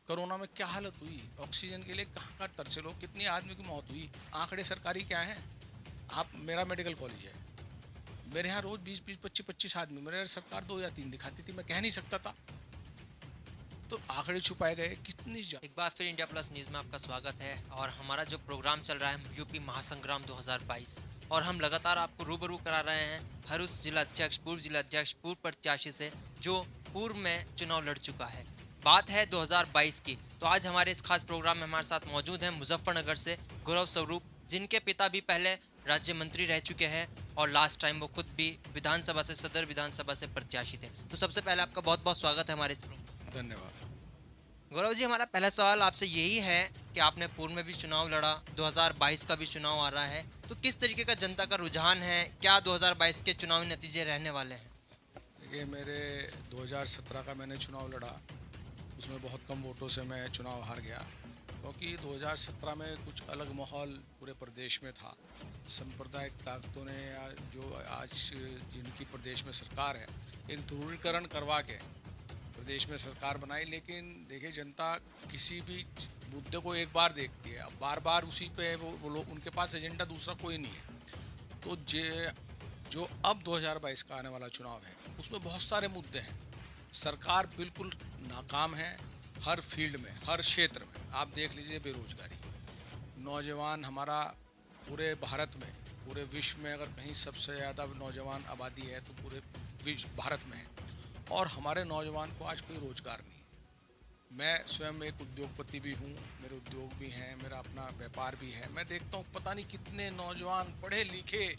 Corona में क्या हालत हुई, ऑक्सीजन के लिए कहाँ कहाँ तरसे लोग, कितनी आदमी की मौत हुई। आंकड़े सरकारी क्या हैं? आप, मेरा मेडिकल कॉलेज है, मेरे यहाँ रोज 20-20, 25-25 आदमी, मेरे यहाँ सरकार 2 या 3 दिखाती थी, मैं कह नहीं सकता था। तो आंकड़े छुपाए गए कितनी एक बार फिर इंडिया प्लस न्यूज़ में आपका स्वागत है। और हमारा जो प्रोग्राम चल रहा है यूपी महासंग्राम 2022, और हम लगातार आपको रूबरू करा रहे हैं हर उस जिलाध्यक्ष, पूर्व प्रत्याशी से जो पूर्व में चुनाव लड़ चुका है। बात है 2022 की, तो आज हमारे इस खास प्रोग्राम में हमारे साथ मौजूद हैं मुजफ्फरनगर से गौरव स्वरूप, जिनके पिता भी पहले राज्य मंत्री रह चुके हैं और लास्ट टाइम वो खुद भी विधानसभा से, सदर विधानसभा से प्रत्याशी थे। तो सबसे पहले आपका बहुत बहुत स्वागत है हमारे इस प्रोग्राम। धन्यवाद। गौरव जी, हमारा पहला सवाल आपसे यही है कि आपने पूर्व में भी चुनाव लड़ा, 2022 का भी चुनाव आ रहा है, तो किस तरीके का जनता का रुझान है, क्या 2022 के चुनावी नतीजे रहने वाले हैं? देखिए, मेरे 2017 का मैंने चुनाव लड़ा, उसमें बहुत कम वोटों से मैं चुनाव हार गया, क्योंकि 2017 में कुछ अलग माहौल पूरे प्रदेश में था। सांप्रदायिक ताकतों ने, या जो आज जिनकी प्रदेश में सरकार है, एक ध्रुवीकरण करवा के प्रदेश में सरकार बनाई। लेकिन देखिए, जनता किसी भी मुद्दे को एक बार देखती है, अब बार बार उसी पे वो लोग, उनके पास एजेंडा दूसरा कोई नहीं है। तो जो अब 2022 का आने वाला चुनाव है, उसमें बहुत सारे मुद्दे हैं। सरकार बिल्कुल नाकाम है हर फील्ड में, हर क्षेत्र में। आप देख लीजिए, बेरोजगारी, नौजवान हमारा पूरे भारत में, पूरे विश्व में अगर कहीं सबसे ज़्यादा नौजवान आबादी है तो पूरे विश्व भारत में है, और हमारे नौजवान को आज कोई रोज़गार नहीं है। मैं स्वयं एक उद्योगपति भी हूँ, मेरे उद्योग भी हैं, मेरा अपना व्यापार भी है। मैं देखता हूँ पता नहीं कितने नौजवान पढ़े लिखे,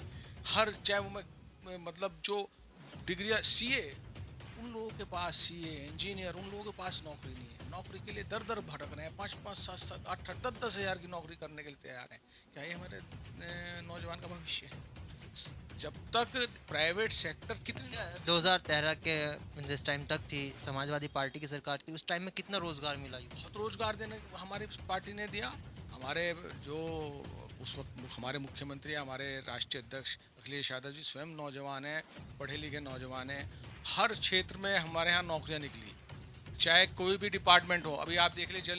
हर चाहे वो मतलब जो डिग्रियाँ, सीए, उन लोगों के पास, सीए इंजीनियर, उन लोगों के पास नौकरी नहीं है। नौकरी के लिए दर दर भटक रहे हैं, 5-5, 7-7, 8-8, 10-10 हज़ार की नौकरी करने के लिए तैयार हैं। क्या ये हमारे नौजवान का भविष्य है? जब तक प्राइवेट सेक्टर कितने 2013 के जिस टाइम तक थी समाजवादी पार्टी की सरकार थी, उस टाइम में कितना रोजगार मिला ये? बहुत रोजगार देने हमारी पार्टी ने दिया। हमारे जो उस वक्त हमारे मुख्यमंत्री, हमारे राष्ट्रीय अध्यक्ष अखिलेश यादव जी स्वयं नौजवान हैं, पढ़े लिखे नौजवान हैं। हर क्षेत्र में हमारे यहाँ नौकरियाँ निकली, चाहे कोई भी डिपार्टमेंट हो। अभी आप देख लीजिए,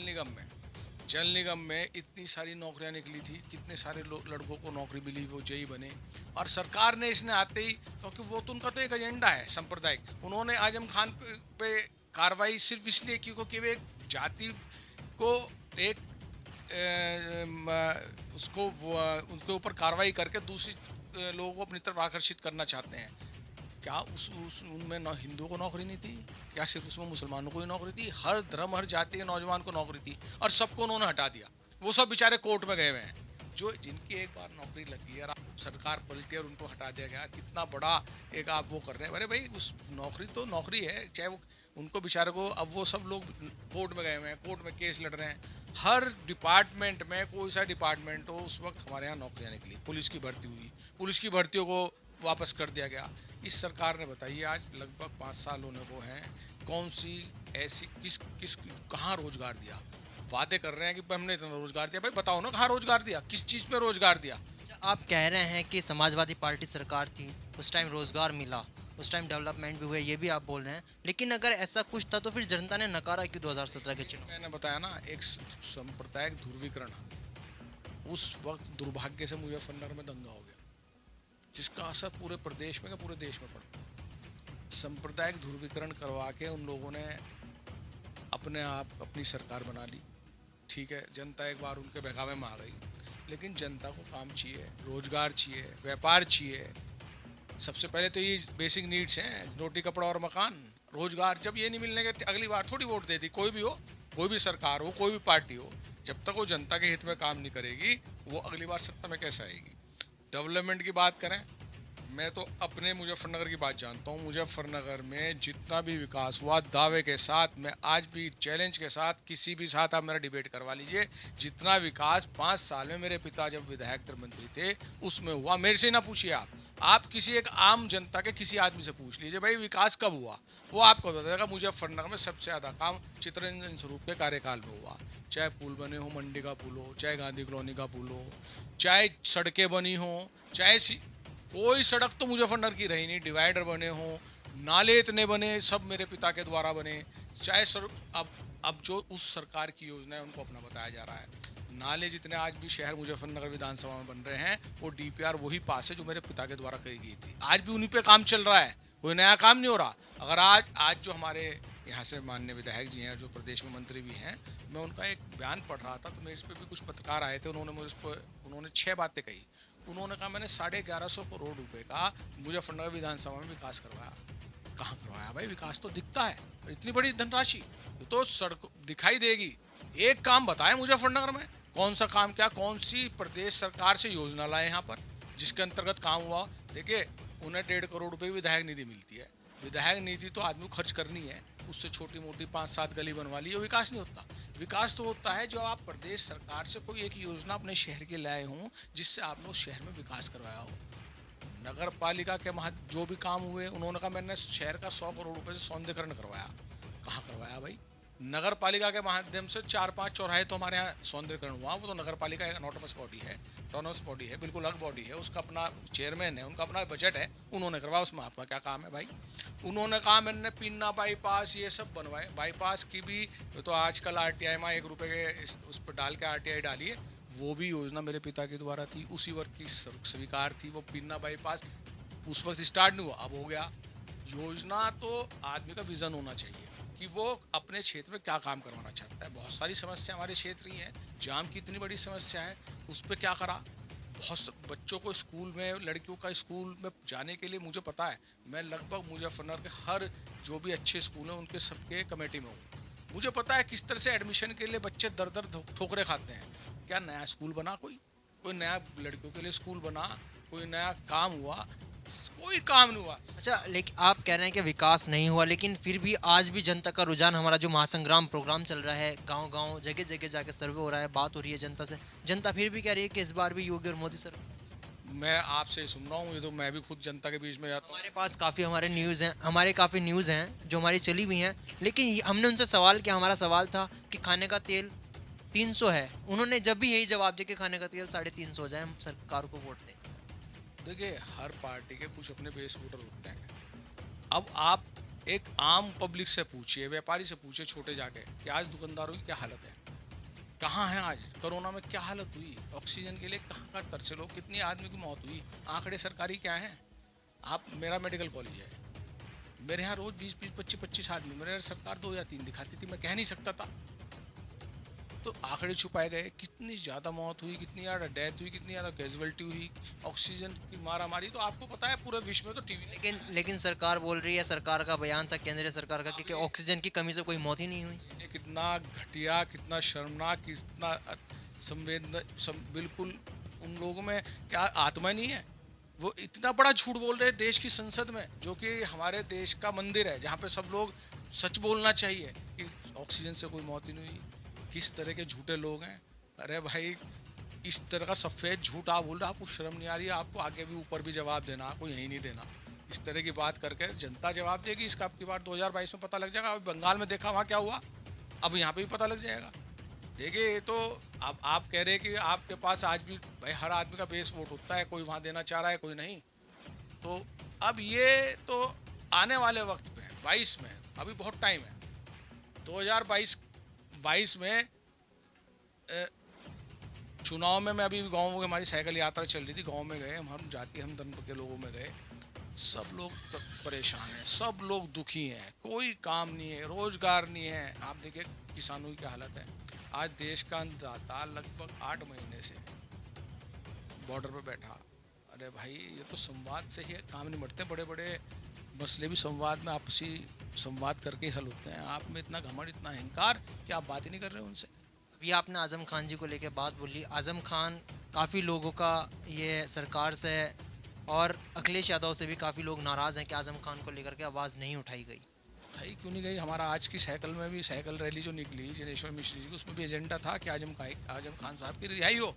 जल निगम में इतनी सारी नौकरियां निकली थी, कितने सारे लड़कों को नौकरी मिली, वो जेई बने। और सरकार ने इसने आते ही, क्योंकि वो तो उनका तो एक एजेंडा है सांप्रदायिक, उन्होंने आजम खान पे कार्रवाई सिर्फ इसलिए की क्योंकि वे एक जाति को एक उसको उसके ऊपर कार्रवाई करके दूसरी लोगों को अपनी तरफ आकर्षित करना चाहते हैं। क्या उस उनमें हिंदुओं को नौकरी नहीं थी? क्या सिर्फ उसमें मुसलमानों को ही नौकरी थी? हर धर्म, हर जाति के नौजवान को नौकरी थी, और सबको उन्होंने हटा दिया। वो सब बेचारे कोर्ट में गए हुए हैं, जो जिनकी एक बार नौकरी लगी है और सरकार पलटी और उनको हटा दिया गया। कितना बड़ा एक आप वो कर रहे हैं। अरे भाई, उस नौकरी तो नौकरी है, चाहे वो उनको बेचारे को, अब वो सब लोग कोर्ट में गए हुए हैं, कोर्ट में केस लड़ रहे हैं। हर डिपार्टमेंट में, कोई सा डिपार्टमेंट हो, उस वक्त हमारे यहाँ नौकरियाँ निकली। पुलिस की भर्ती हुई, पुलिस की भर्तियों को वापस कर दिया गया। इस सरकार ने, बताइए, आज लगभग 5 साल होने को हैं, कौन सी ऐसी किस कहाँ रोजगार दिया? वादे कर रहे हैं कि हमने इतना रोजगार दिया। भाई बताओ ना, कहाँ रोजगार दिया, किस चीज़ पे रोजगार दिया? आप कह रहे हैं कि समाजवादी पार्टी सरकार थी, उस टाइम रोजगार मिला, उस टाइम डेवलपमेंट भी हुए, ये भी आप बोल रहे हैं, लेकिन अगर ऐसा कुछ था तो फिर जनता ने नकारा क्यों 2017 के चुनाव? मैंने बताया ना, एक सांप्रदायिक ध्रुवीकरण। उस वक्त दुर्भाग्य से मुजफ्फरनगर में दंगा हो गया, जिसका असर पूरे प्रदेश में, पूरे देश में पड़ा। सांप्रदायिक ध्रुवीकरण करवा के उन लोगों ने अपने आप अपनी सरकार बना ली। ठीक है, जनता एक बार उनके बहकावे में आ गई, लेकिन जनता को काम चाहिए, रोजगार चाहिए, व्यापार चाहिए। सबसे पहले तो ये बेसिक नीड्स हैं, रोटी कपड़ा और मकान, रोजगार। जब ये नहीं मिलने के, अगली बार थोड़ी वोट दे दी, कोई भी हो, कोई भी सरकार हो, कोई भी पार्टी हो, जब तक वो जनता के हित में काम नहीं करेगी, वो अगली बार सत्ता में कैसे आएगी? डेवलपमेंट की बात करें, मैं तो अपने मुजफ्फरनगर की बात जानता हूँ। मुजफ्फरनगर में जितना भी विकास हुआ, दावे के साथ, मैं आज भी चैलेंज के साथ, किसी भी साथ आप मेरा डिबेट करवा लीजिए, जितना विकास 5 साल में मेरे पिता जब विधायक मंत्री थे उसमें हुआ, मेरे से ना पूछिए आप किसी एक आम जनता के किसी आदमी से पूछ लीजिए, भाई विकास कब हुआ, वो आपको बता देगा। मुजफ्फरनगर में सबसे ज़्यादा काम चित्तरंजन स्वरूप के कार्यकाल में हुआ। चाहे पुल बने हो, मंडी का पुल हो, चाहे गांधी कॉलोनी का पुल हो, चाहे सड़कें बनी हो, चाहे कोई सड़क तो मुजफ्फरनगर की रही नहीं, डिवाइडर बने हो, नाले इतने बने, सब मेरे पिता के द्वारा बने। चाहे सड़क, अब अब जो उस सरकार की योजना है उनको अपना बताया जा रहा है। नाले जितने आज भी शहर मुजफ्फरनगर विधानसभा में बन रहे हैं वो डीपीआर वही पास है जो मेरे पिता के द्वारा करी गई थी। आज भी उन्हीं पे काम चल रहा है, कोई नया काम नहीं हो रहा। अगर आज जो हमारे यहाँ से माननीय विधायक जी हैं, जो प्रदेश में मंत्री भी हैं, मैं उनका एक बयान पढ़ रहा था तो मेरे इस पर भी कुछ पत्रकार आए थे, उन्होंने 6 बातें कही। उन्होंने कहा मैंने 1150 करोड़ रुपए का मुजफ्फरनगर विधानसभा में विकास करवाया। कहाँ करवाया भाई? विकास तो दिखता है, इतनी बड़ी धनराशि तो सड़क दिखाई देगी। एक काम बताएं मुजफ्फरनगर में, कौन सा काम, क्या कौन सी प्रदेश सरकार से योजना लाए यहाँ पर जिसके अंतर्गत काम हुआ? देखिए, उन्हें 1.5 करोड़ रुपए की विधायक निधि मिलती है। विधायक निधि तो आदमी को खर्च करनी है, उससे छोटी मोटी 5-7 गली बनवा ली, विकास नहीं होता। विकास तो होता है जो आप प्रदेश सरकार से कोई एक योजना अपने शहर के लाए हों जिससे आपने उस शहर में विकास करवाया हो। नगर पालिका के जो भी काम हुए, उन्होंने कहा मैंने शहर का 100 करोड़ रुपए से सौंदर्यकरण करवाया। कहाँ करवाया भाई? नगर पालिका के माध्यम से 4-5 चौराहे तो हमारे यहाँ सौंदर्यकरण हुआ। वो तो नगर पालिका एक ऑटोनमस बॉडी है, बिल्कुल अलग बॉडी है, उसका अपना चेयरमैन है, उनका अपना बजट है, उन्होंने करवाया। उसमें आपका क्या काम है भाई? उन्होंने कहा मैंने पीना बाईपास ये सब बनवाए। बाईपास की भी तो आजकल RTI में 1 रुपये के उस पर डाल के RTI डालिए, वो भी योजना मेरे पिता के द्वारा थी, उसी वर्ग की स्वीकार थी। वो पीना बाईपास उस वक्त स्टार्ट नहीं हुआ, अब हो गया। योजना तो आदमी का विजन होना चाहिए कि वो अपने क्षेत्र में क्या काम करवाना चाहता है। बहुत सारी समस्या हमारे क्षेत्र ही है, जाम की इतनी बड़ी समस्या है, उस पर क्या करा। बहुत बच्चों को स्कूल में, लड़कियों का स्कूल में जाने के लिए मुझे पता है, मैं लगभग मुजफ्फरनगर के हर जो भी अच्छे स्कूल हैं उनके सबके कमेटी में हूँ। मुझे पता है किस तरह से एडमिशन के लिए बच्चे दर दर ठोकरे खाते हैं। क्या नया स्कूल बना? कोई नया लड़कियों के लिए स्कूल बना? कोई नया काम हुआ? कोई काम नहीं हुआ। अच्छा, लेकिन आप कह रहे हैं कि विकास नहीं हुआ, लेकिन फिर भी आज भी जनता का रुझान, हमारा जो महासंग्राम प्रोग्राम चल रहा है, गांव-गांव जगह जगह जाके सर्वे हो रहा है, बात हो रही है जनता से, जनता फिर भी कह रही है कि इस बार भी योगी और मोदी सर। मैं आपसे सुन रहा हूँ, ये तो मैं भी खुद जनता के बीच में जाता हूँ। हमारे पास काफ़ी काफ़ी न्यूज़ हैं जो हमारी चली हुई हैं, लेकिन हमने उनसे सवाल किया। हमारा सवाल था कि खाने का तेल 300 है, उन्होंने जब भी यही जवाब दिया कि खाने का तेल 350 हो जाए, हम सरकार को वोट दें। देखिए, हर पार्टी के कुछ अपने बेस वोटर होते हैं। अब आप एक आम पब्लिक से पूछिए, व्यापारी से पूछिए छोटे जाके कि आज दुकानदारों की क्या हालत है, कहाँ हैं आज, कोरोना में क्या हालत हुई, ऑक्सीजन के लिए कहाँ कहाँ तरसे लोग, कितनी आदमी की मौत हुई, आंकड़े सरकारी क्या हैं। आप, मेरा मेडिकल कॉलेज है, मेरे यहाँ रोज 20-20, 25-25 आदमी, मेरे यहाँ सरकार 2 या 3 दिखाती थी, मैं कह नहीं सकता था। तो आंकड़े छुपाए गए, कितनी ज़्यादा मौत हुई, कितनी ज़्यादा डेथ हुई, कितनी ज़्यादा कैजुअलिटी हुई, ऑक्सीजन की मारा मारी, तो आपको पता है पूरे विश्व में तो टीवी। लेकिन सरकार बोल रही है, सरकार का बयान था केंद्रीय सरकार का कि ऑक्सीजन की कमी से कोई मौत ही नहीं हुई। ये कितना घटिया, कितना शर्मनाक, कितना बिल्कुल उन लोगों में क्या आत्मा नहीं है? वो इतना बड़ा झूठ बोल रहे हैं देश की संसद में, जो कि हमारे देश का मंदिर है, जहाँ पे सब लोग सच बोलना चाहिए कि ऑक्सीजन से कोई मौत ही नहीं हुई। किस तरह के झूठे लोग हैं। अरे भाई, इस तरह का सफ़ेद झूठ आप बोल रहे हैं, आपको शर्म नहीं आ रही है? आपको आगे भी ऊपर भी जवाब देना, आपको यहीं नहीं देना। इस तरह की बात करके जनता जवाब देगी। इसका आपकी बार 2022 में पता लग जाएगा। अभी बंगाल में देखा वहाँ क्या हुआ, अब यहाँ पे भी पता लग जाएगा। देखिए, ये तो अब आप कह रहे हैं कि आपके पास आज भी भाई हर आदमी का बेस वोट होता है, कोई वहाँ देना चाह रहा है, कोई नहीं। तो अब ये तो आने वाले वक्त पे 22 में, अभी बहुत टाइम है। 2022 में चुनाव में मैं अभी गाँव में, हमारी साइकिल यात्रा चल रही थी, गाँव में गए हम जाति हम धर्म के लोगों में गए। सब लोग परेशान हैं, सब लोग दुखी हैं, कोई काम नहीं है, रोजगार नहीं है। आप देखिए किसानों की क्या हालत है। आज देश का अन्नदाता लगभग 8 महीने से बॉर्डर पर बैठा। अरे भाई, ये तो संवाद से ही काम नहीं बढ़ते। बड़े बड़े मसले भी संवाद में, आपसी संवाद करके हल होते हैं। आप में इतना घमंड, इतना अहंकार कि आप बात ही नहीं कर रहे उनसे। अभी आपने आज़म खान जी को लेकर बात बोली। आज़म खान काफ़ी लोगों का ये सरकार से और अखिलेश यादव से भी काफ़ी लोग नाराज़ हैं कि आज़म खान को लेकर के आवाज़ नहीं उठाई गई। उठाई क्यों नहीं गई? हमारा आज की साइकिल में भी, साइकिल रैली जो निकली जनेश्वर मिश्र जी की, उसमें भी एजेंडा था कि आज़म खान साहब की रिहाई हो।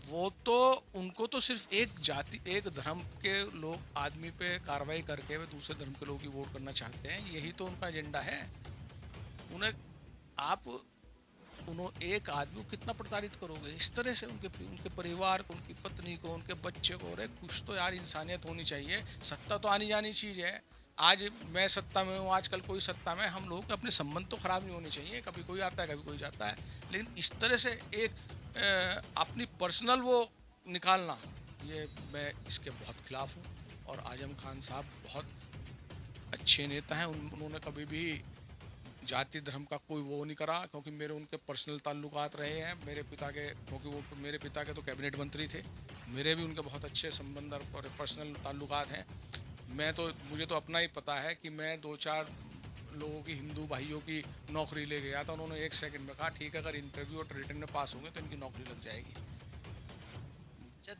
वो तो, उनको तो सिर्फ एक जाति, एक धर्म के लोग आदमी पे कार्रवाई करके वे दूसरे धर्म के लोग ही वोट करना चाहते हैं, यही तो उनका एजेंडा है। उन्हें आप एक आदमी को कितना प्रताड़ित करोगे इस तरह से? उनके परिवार को, उनकी पत्नी को, उनके बच्चे को। अरे कुछ तो यार इंसानियत होनी चाहिए। सत्ता तो आनी जानी चीज़ है। आज मैं सत्ता में हूँ, आजकल कोई सत्ता में, हम लोगों के अपने संबंध तो ख़राब नहीं होने चाहिए। कभी कोई आता है, कभी कोई जाता है, लेकिन इस तरह से एक अपनी पर्सनल वो निकालना, ये मैं इसके बहुत खिलाफ़ हूँ। और आजम खान साहब बहुत अच्छे नेता हैं। उन्होंने कभी भी जाति धर्म का कोई वो नहीं करा, क्योंकि मेरे उनके पर्सनल ताल्लुकात रहे हैं मेरे पिता के, क्योंकि वो मेरे पिता के तो कैबिनेट मंत्री थे। मेरे भी उनके बहुत अच्छे संबंध और पर्सनल ताल्लुकात हैं। मुझे तो अपना ही पता है कि मैं 2-4 लोगों की, हिंदू भाइयों की नौकरी ले गया था। उन्होंने 1 सेकंड में कहा ठीक है, अगर इंटरव्यू और रिटर्न में पास होंगे तो इनकी नौकरी लग जाएगी।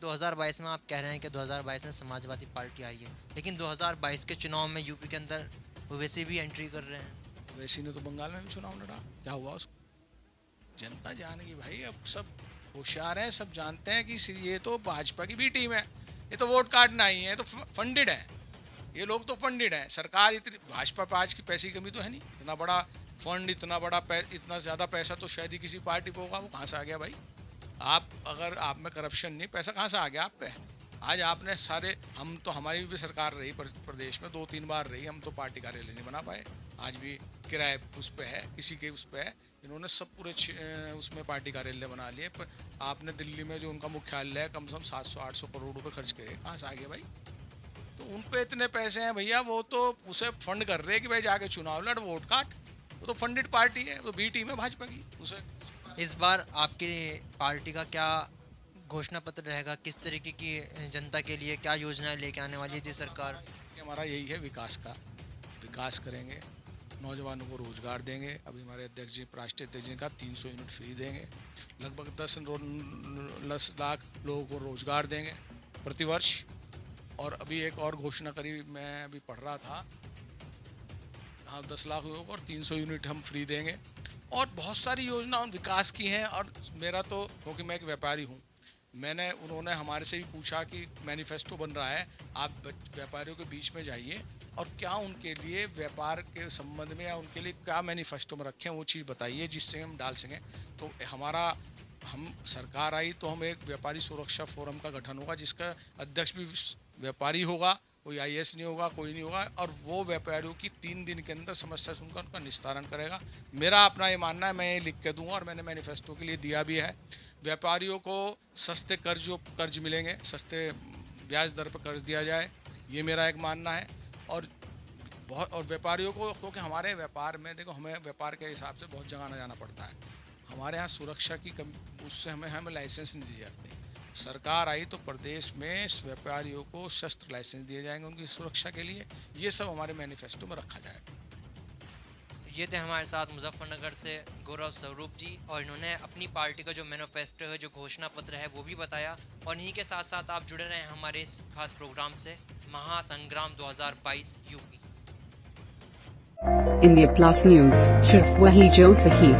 2022 में आप कह रहे हैं कि 2022 में समाजवादी पार्टी आ रही है, लेकिन 2022 के चुनाव में यूपी के अंदर ओवैसी भी एंट्री कर रहे हैं। ओवैसी ने तो बंगाल में भी चुनाव लड़ा, क्या हुआ उसको? जनता जानेगी भाई। अब सब होशियार हैं, सब जानते हैं कि ये तो भाजपा की भी टीम है, ये तो वोट काटना ही है, तो फंडेड है, ये लोग तो फंडेड हैं। सरकार इतनी, भाजपा पे आज की पैसे की कमी तो है नहीं, इतना बड़ा फंड, इतना ज़्यादा पैसा तो शायद ही किसी पार्टी पे होगा। वो कहाँ से आ गया भाई? अगर आप में करप्शन नहीं, पैसा कहाँ से आ गया आप पे? आज आपने सारे, हमारी भी सरकार रही प्रदेश में 2-3 बार रही, हम तो पार्टी कार्यालय नहीं बना पाए। आज भी किराए उस पे है, किसी के उस पे है। इन्होंने सब पूरे उसमें पार्टी कार्यालय बना लिए। पर आपने दिल्ली में जो उनका मुख्यालय है, कम से कम 700-800 करोड़ रुपए खर्च किए, कहाँ से आ गया भाई? तो उन पे इतने पैसे हैं भैया, वो तो उसे फंड कर रहे हैं कि भाई जाके चुनाव लड़, वोट काट। वो तो फंडेड पार्टी है, वो बी टीम है भाजपा की। उसे इस बार आपकी पार्टी का क्या घोषणा पत्र रहेगा? किस तरीके की जनता के लिए क्या योजनाएं लेके आने वाली है जी सरकार? हमारा यही है, विकास करेंगे, नौजवानों को रोज़गार देंगे। अभी हमारे अध्यक्ष जी, राष्ट्रीय अध्यक्ष जी का 300 यूनिट फ्री देंगे, लगभग 10 लाख लोगों को रोज़गार देंगे प्रतिवर्ष। और अभी एक और घोषणा करी, मैं अभी पढ़ रहा था, हाँ 10 लाख लोगों को और 300 यूनिट हम फ्री देंगे। और बहुत सारी योजना विकास की हैं। और मेरा तो, क्योंकि मैं एक व्यापारी हूँ, उन्होंने हमारे से भी पूछा कि मैनिफेस्टो बन रहा है, आप व्यापारियों के बीच में जाइए और क्या उनके लिए व्यापार के संबंध में या उनके लिए क्या मैनिफेस्टो में रखें, वो चीज़ बताइए जिससे हम डाल सकें। तो हम सरकार आई तो हम एक व्यापारी सुरक्षा फोरम का गठन होगा, जिसका अध्यक्ष भी व्यापारी होगा, कोई IAS नहीं होगा, कोई नहीं होगा। और वो व्यापारियों की 3 दिन के अंदर समस्या सुनकर उनका निस्तारण करेगा। मेरा अपना ये मानना है, मैं ये लिख के दूंगा और मैंने मैनिफेस्टो के लिए दिया भी है। व्यापारियों को सस्ते कर्ज मिलेंगे, सस्ते ब्याज दर पर कर्ज दिया जाए, ये मेरा एक मानना है। और व्यापारियों को, क्योंकि हमारे व्यापार में देखो, हमें व्यापार के हिसाब से बहुत जगह जाना पड़ता है। हमारे यहाँ सुरक्षा की उससे हमें लाइसेंस नहीं दिए जाते। सरकार आई तो प्रदेश में व्यापारियों को शस्त्र लाइसेंस दिए जाएंगे उनकी सुरक्षा के लिए। ये सब हमारे मैनिफेस्टो में रखा जाएगा। ये थे हमारे साथ मुजफ्फरनगर से गौरव स्वरूप जी, और इन्होंने अपनी पार्टी का जो मैनिफेस्टो है, जो घोषणा पत्र है, वो भी बताया। और इन्हीं के साथ साथ आप जुड़े रहे हमारे इस खास प्रोग्राम से, महासंग्राम 2022 यूपी। इंडिया प्लस न्यूज़, सिर्फ वही जो सही।